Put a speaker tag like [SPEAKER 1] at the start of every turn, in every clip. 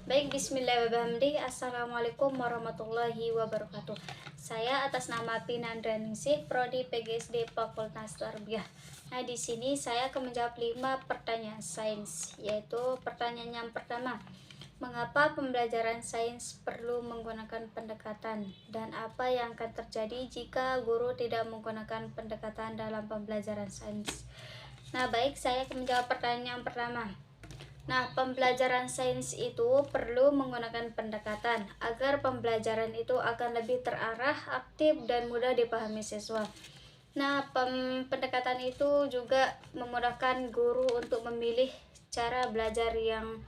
[SPEAKER 1] Baik, bismillahirrahmanirrahim. Assalamualaikum warahmatullahi wabarakatuh. Saya atas nama Pinandra-Ningsih, Prodi PGSD Fakultas Tarbiyah. Nah, di sini saya akan menjawab 5 pertanyaan sains, yaitu pertanyaan yang pertama, mengapa pembelajaran sains perlu menggunakan pendekatan, dan apa yang akan terjadi jika guru tidak menggunakan pendekatan dalam pembelajaran sains? Nah, baik, saya akan menjawab pertanyaan yang pertama. Nah, pembelajaran sains itu perlu menggunakan pendekatan agar pembelajaran itu akan lebih terarah, aktif, dan mudah dipahami siswa. Nah, pendekatan itu juga memudahkan guru untuk memilih cara belajar yang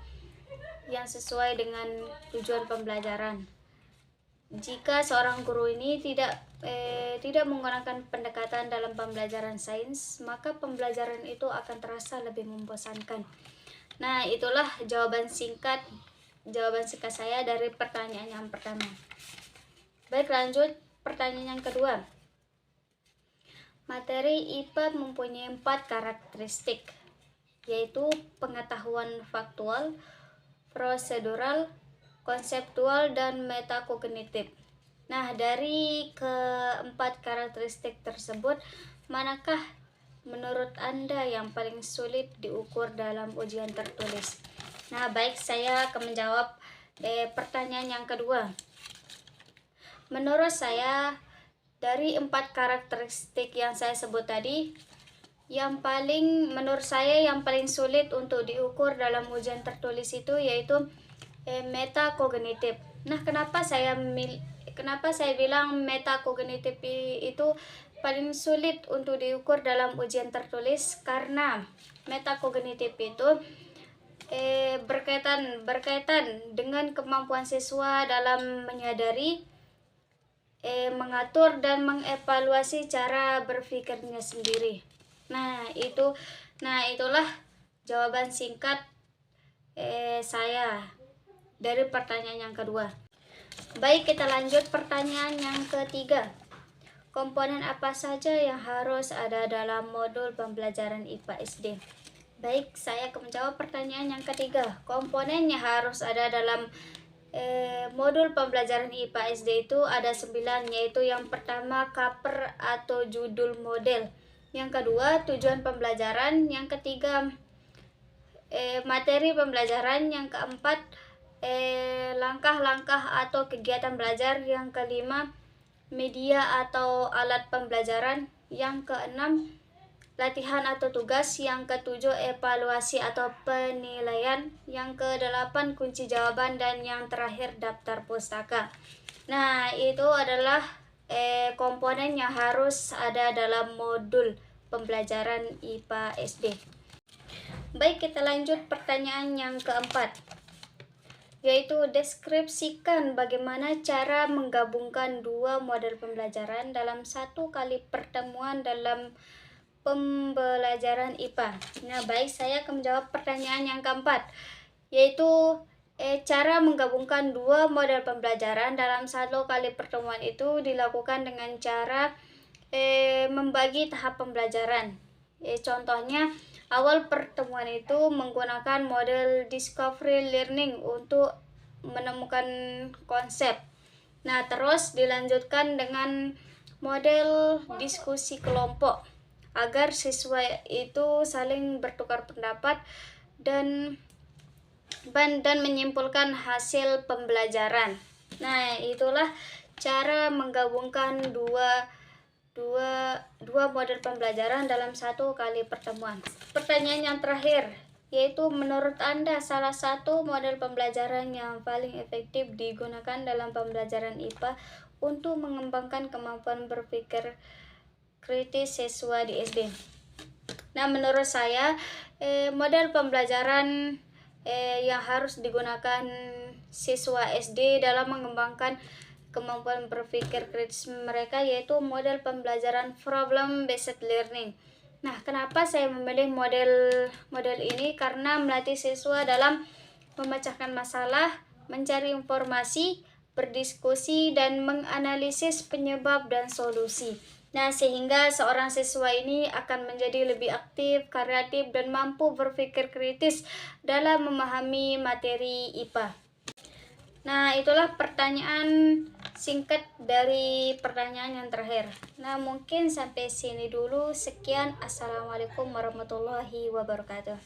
[SPEAKER 1] sesuai dengan tujuan pembelajaran. Jika seorang guru ini tidak menggunakan pendekatan dalam pembelajaran sains, maka pembelajaran itu akan terasa lebih membosankan. Nah, itulah jawaban singkat saya dari pertanyaan yang pertama. Baik, lanjut pertanyaan yang kedua. Materi IPA mempunyai 4 karakteristik, yaitu pengetahuan faktual, prosedural, konseptual, dan metakognitif. Nah, dari keempat karakteristik tersebut, manakah menurut Anda yang paling sulit diukur dalam ujian tertulis? Nah, baik, saya akan menjawab pertanyaan yang kedua. Menurut saya, dari 4 karakteristik yang saya sebut tadi, menurut saya yang paling sulit untuk diukur dalam ujian tertulis itu yaitu metakognitif. Nah, kenapa saya bilang metakognitif itu paling sulit untuk diukur dalam ujian tertulis? Karena metakognitif itu berkaitan dengan kemampuan siswa dalam menyadari, mengatur, dan mengevaluasi cara berpikirnya sendiri. Nah, itulah jawaban singkat saya dari pertanyaan yang kedua. Baik, kita lanjut pertanyaan yang ketiga. Komponen apa saja yang harus ada dalam modul pembelajaran IPA SD? Baik, saya akan menjawab pertanyaan yang ketiga. Komponen yang harus ada dalam modul pembelajaran IPA SD itu ada 9, yaitu yang pertama cover atau judul model, yang kedua tujuan pembelajaran, yang ketiga materi pembelajaran, yang keempat langkah-langkah atau kegiatan belajar, yang kelima media atau alat pembelajaran, yang keenam latihan atau tugas, yang ketujuh evaluasi atau penilaian, yang kedelapan kunci jawaban, dan yang terakhir daftar pustaka. Nah, itu adalah komponen yang harus ada dalam modul pembelajaran IPA SD. Baik, kita lanjut pertanyaan yang keempat, yaitu deskripsikan bagaimana cara menggabungkan 2 model pembelajaran dalam 1 kali pertemuan dalam pembelajaran IPA. Nah, baik, saya akan menjawab pertanyaan yang keempat, yaitu cara menggabungkan 2 model pembelajaran dalam 1 kali pertemuan itu dilakukan dengan cara membagi tahap pembelajaran. Contohnya, awal pertemuan itu menggunakan model discovery learning untuk menemukan konsep. Nah, terus dilanjutkan dengan model diskusi kelompok agar siswa itu saling bertukar pendapat dan menyimpulkan hasil pembelajaran. Nah, itulah cara menggabungkan dua model pembelajaran dalam 1 kali pertemuan. Pertanyaan yang terakhir, yaitu menurut Anda salah satu model pembelajaran yang paling efektif digunakan dalam pembelajaran IPA untuk mengembangkan kemampuan berpikir kritis siswa di SD. Nah, menurut saya model pembelajaran yang harus digunakan siswa SD dalam mengembangkan kemampuan berpikir kritis mereka yaitu model pembelajaran problem based learning. Nah, kenapa saya memilih model ini? Karena melatih siswa dalam memecahkan masalah, mencari informasi, berdiskusi, dan menganalisis penyebab dan solusi. Nah, sehingga seorang siswa ini akan menjadi lebih aktif, kreatif, dan mampu berpikir kritis dalam memahami materi IPA. Nah, itulah pertanyaan singkat dari pertanyaan yang terakhir. Nah, mungkin sampai sini dulu. Sekian. Assalamualaikum warahmatullahi wabarakatuh.